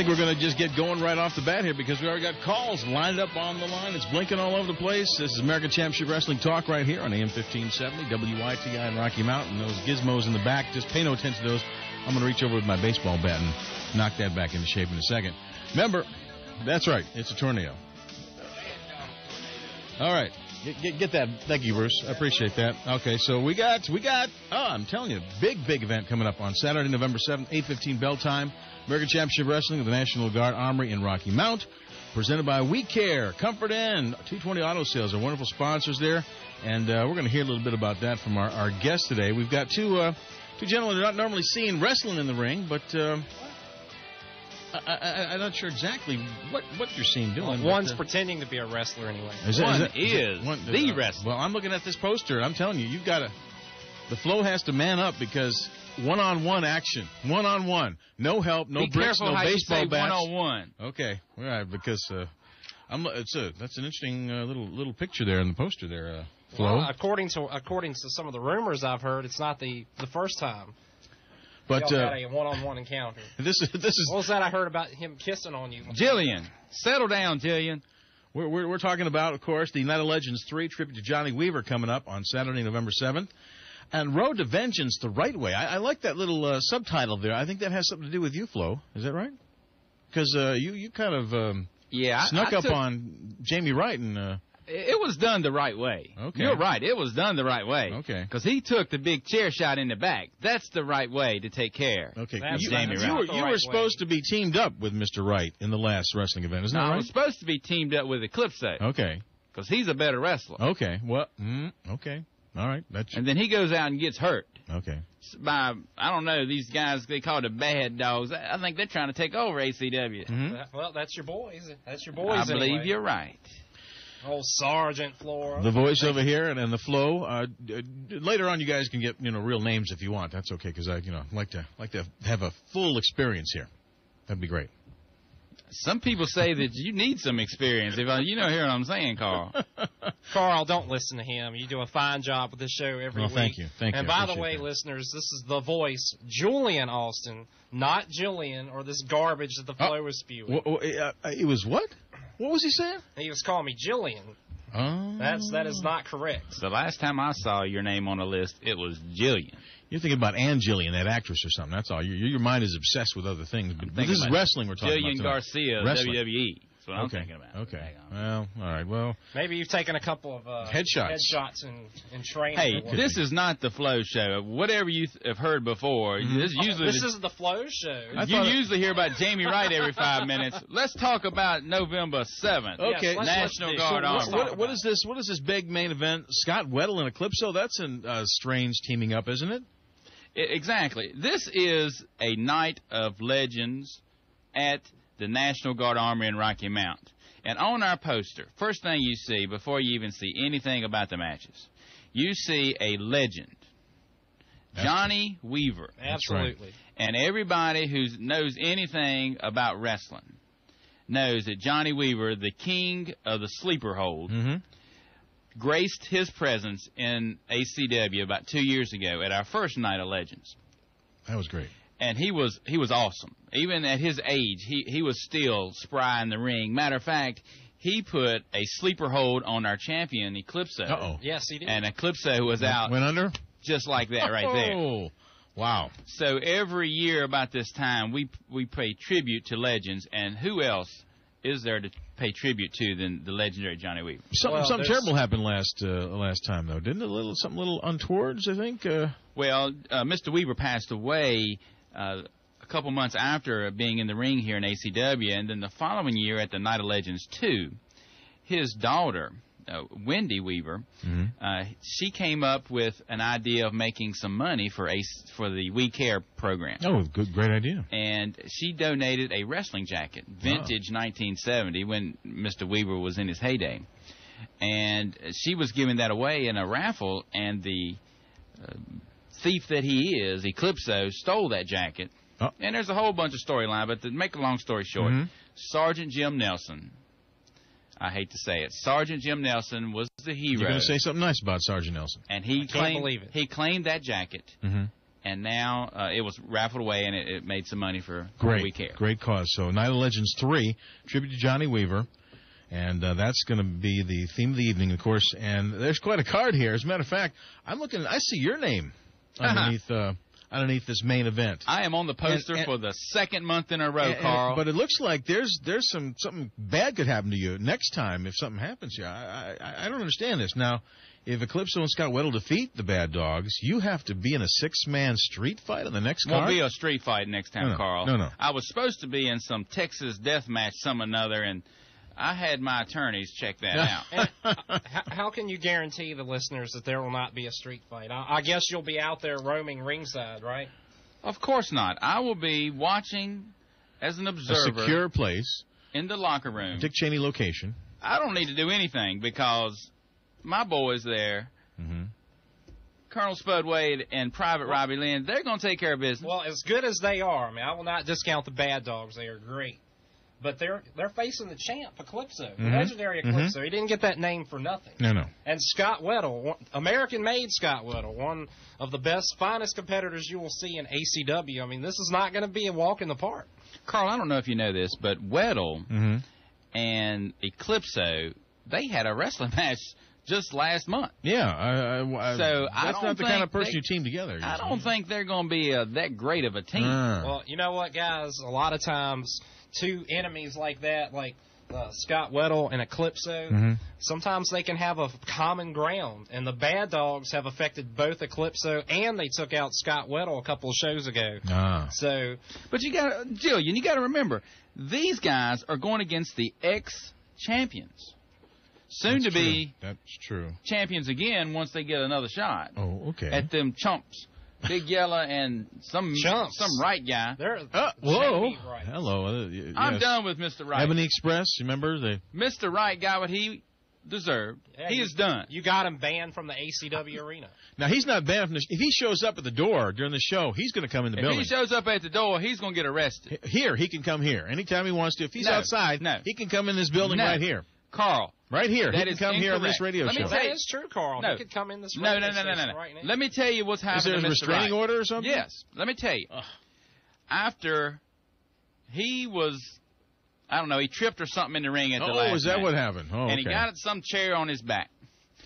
think we're going to just get going right off the bat here because we already got calls lined up on the line. It's blinking all over the place. This is American Championship Wrestling Talk right here on AM 1570, WYTI in Rocky Mountain. Those gizmos in the back, just pay no attention to those. I'm going to reach over with my baseball bat and knock that back into shape in a second. Remember, that's right, it's a tornado. All right. Get that. Thank you, Bruce. I appreciate that. Okay, so we got, I'm telling you, big event coming up on Saturday, November 7th, 8:15 bell time. American Championship Wrestling at the National Guard Armory in Rocky Mount. Presented by We Care, Comfort Inn, 220 Auto Sales are wonderful sponsors there. And we're going to hear a little bit about that from our guests today. We've got two gentlemen who are not normally seen wrestling in the ring, but I'm not sure exactly what you're seeing doing. Well, one's pretending to be a wrestler anyway. One is the wrestler. Well, I'm looking at this poster, and I'm telling you, you've got to... The Flow has to man up because one-on-one action. One-on-one. No help, no bricks, no baseball bats. One-on-one. Okay. All right, because that's an interesting little picture there in the poster there, Flo. Well, according to some of the rumors I've heard, it's not the first time. But y'all had a one-on-one encounter. This is. What was that I heard about him kissing on you? Jillian, settle down, Jillian. We're talking about, of course, the United Legends 3 tribute to Johnny Weaver coming up on Saturday, November 7th. And Road to Vengeance the Right Way. I like that little subtitle there. I think that has something to do with you, Flo. Is that right? Because you kind of snuck up on Jamie Wright and... It was done the right way. Okay. You're right. It was done the right way. Okay. Because he took the big chair shot in the back. That's the right way to take care. Okay. You were supposed to be teamed up with Mr. Wright in the last wrestling event, isn't that right? I was supposed to be teamed up with Eclipse. Okay. Because he's a better wrestler. Okay. Well, okay. All right. And then he goes out and gets hurt. Okay. By, I don't know, these guys, they call it the bad dogs. I think they're trying to take over ACW. Mm-hmm. Well, that's your boys. That's your boys, I believe you're right. Old Sergeant Flora. The voice over here and the Flow. Later on, you guys can get real names if you want. That's okay because I like to have a full experience here. That'd be great. Some people say that you need some experience. If hear what I'm saying, Carl. Carl, don't listen to him. You do a fine job with this show every week. Thank you. And by the way, listeners, this is the voice, Julian Austin, not Jillian or this garbage that the Flow was spewing. It was what? What was he saying? He was calling me Jillian. Oh. That is not correct. The last time I saw your name on the list, it was Jillian. You're thinking about Ann Jillian, that actress or something. That's all. Your mind is obsessed with other things. But this is wrestling we're talking Jillian about. Garcia, wrestling. WWE. That's what I'm thinking about. Okay. Well, all right. Well, maybe you've taken a couple of headshots in training. Hey, this is not the Flow show. Whatever you have heard before, this is the Flow show. You usually hear about Jamie Wright every 5 minutes. Let's talk about November 7th. Okay, National Guard Armory. What is this? What is this big main event? Scott Weddle and Eclipso. That's a strange teaming up, isn't it? Exactly. This is a night of legends at the National Guard Armory in Rocky Mount. And on our poster, first thing you see before you even see anything about the matches, you see a legend, Johnny Weaver. Absolutely. Right. And everybody who knows anything about wrestling knows that Johnny Weaver, the king of the sleeper hold, graced his presence in ACW about 2 years ago at our first Night of Legends. That was great. And he was awesome. Even at his age, he was still spry in the ring. Matter of fact, he put a sleeper hold on our champion, Eclipso. Uh-oh. Yes, he did. And Eclipso was out. Went under? Just like that right there. Oh, wow. So every year about this time, we pay tribute to legends. And who else is there to pay tribute to than the legendary Johnny Weaver? Something terrible happened last time, though, didn't it? Something a little untowards, I think? Well, Mr. Weaver passed away a couple months after being in the ring here in ACW, and then the following year at the Night of Legends 2, his daughter, Wendy Weaver, she came up with an idea of making some money for the We Care program. Oh, great idea. And she donated a wrestling jacket, vintage 1970, when Mr. Weaver was in his heyday. And she was giving that away in a raffle, and the thief that he is, Eclipso, stole that jacket. And there's a whole bunch of storyline, but to make a long story short, Sergeant Jim Nelson, I hate to say it, Sergeant Jim Nelson was the hero. You're going to say something nice about Sergeant Nelson. And he claimed that jacket, And now it was raffled away, and it made some money for We Care. Great cause. So Night of Legends 3, tribute to Johnny Weaver. And that's going to be the theme of the evening, of course. And there's quite a card here. As a matter of fact, I see your name underneath this main event. I am on the poster for the second month in a row, Carl. But it looks like there's something bad could happen to you next time if something happens here. I don't understand this. Now, if Eclipso and Scott Weddle defeat the Bad Dogs, you have to be in a 6-man street fight on the next card? Won't be a street fight next time, Carl. No. I was supposed to be in some Texas death match, some another, and I had my attorneys check that out. How can you guarantee the listeners that there will not be a street fight? I guess you'll be out there roaming ringside, right? Of course not. I will be watching as an observer. A secure place. In the locker room. Dick Cheney location. I don't need to do anything because my boys there, Colonel Spud Wade and Private Robbie Lynn, they're going to take care of business. Well, as good as they are, I mean, I will not discount the Bad Dogs. They are great. But they're facing the champ, Eclipso, the legendary Eclipso. He didn't get that name for nothing. No. And Scott Weddle, American-made Scott Weddle, one of the best, finest competitors you will see in ACW. I mean, this is not going to be a walk in the park. Carl, I don't know if you know this, but Weddle and Eclipso, they had a wrestling match just last month. Yeah. So that's not the kind of person you team together. I don't think they're going to be that great of a team. Well, you know what, guys? A lot of times, two enemies like that, like Scott Weddle and Eclipso, sometimes they can have a common ground. And the Bad Dogs have affected both Eclipso, and they took out Scott Weddle a couple of shows ago. But Jillian, you got to remember, these guys are going against the ex-champions. Soon to be champions again once they get another shot. Oh, okay. At them chumps. Big Yella and some right guy. Whoa. Right. Hello. I'm done with Mr. Right. Ebony Express, remember? Mr. Right got what he deserved. Yeah, he is done. You got him banned from the ACW arena. Now, he's not banned from if he shows up at the door during the show, he's going to come in the building. If he shows up at the door, he's going to get arrested. Here, he can come here. Anytime he wants to. If he's outside, he can come in this building right here. Carl. Right here. That he can come here on this radio show. That is true, Carl. He could come in this radio show right now. Let me tell you what's happening. Is there a restraining order or something? Yes. Let me tell you. After he was, I don't know, he tripped or something in the ring at the last is that match. what happened? Oh, and he got some chair on his back.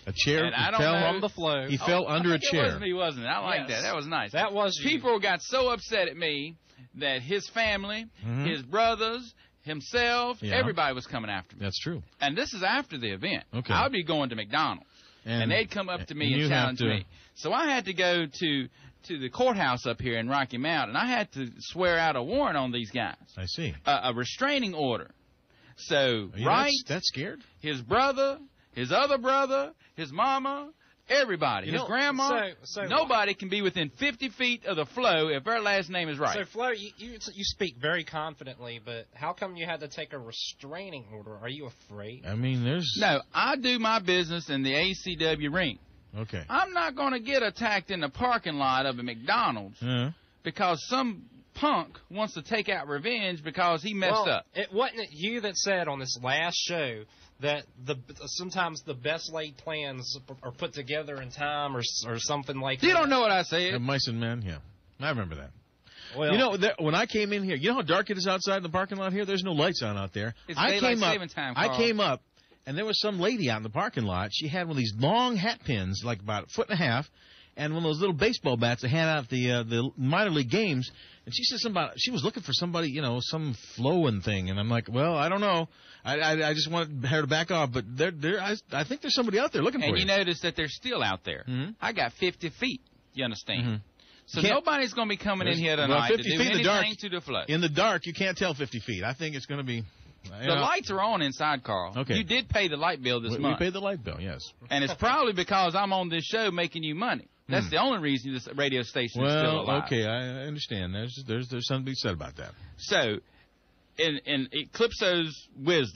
A chair? And I don't know. On the floor. He fell under a chair. He wasn't. I like that. That was nice. That was People got so upset at me that his family, his brothers, himself, everybody was coming after me. That's true. And this is after the event. Okay. I would be going to McDonald's, and they'd come up to me and challenge me. So I had to go to the courthouse up here in Rocky Mount, and I had to swear out a warrant on these guys. I see. A restraining order. So, that's scared? His brother, his other brother, his mama, everybody, his grandma, nobody can be within 50 feet of the Flo if their last name is right. So, Flo, you speak very confidently, but how come you had to take a restraining order? Are you afraid? I mean, No, I do my business in the ACW ring. Okay. I'm not going to get attacked in the parking lot of a McDonald's because some punk wants to take out revenge because he messed up. It wasn't you that said on this last show that sometimes the best laid plans are put together in time or something like that. You don't know what I said. Mice and Men, I remember that. Well, you know, when I came in here, you know how dark it is outside in the parking lot here? There's no lights on out there. It's daylight saving time, Carl. I came up, and there was some lady out in the parking lot. She had one of these long hat pins, like about a foot and a half, and one of those little baseball bats they had out at the minor league games. And she said something about she was looking for somebody, some flowing thing. And I'm like, well, I don't know. I just wanted her to back off. But I think there's somebody out there looking for you. And you notice that they're still out there. I got 50 feet, you understand? So nobody's going to be coming in here tonight to do anything to the Flo. In the dark, you can't tell 50 feet. I think it's going to be... The lights are on inside, Carl. Okay. You did pay the light bill this month. We paid the light bill, yes. And it's probably because I'm on this show making you money. That's the only reason this radio station is still alive. Okay, I understand. There's something to be said about that. So, in Eclipso's wisdom,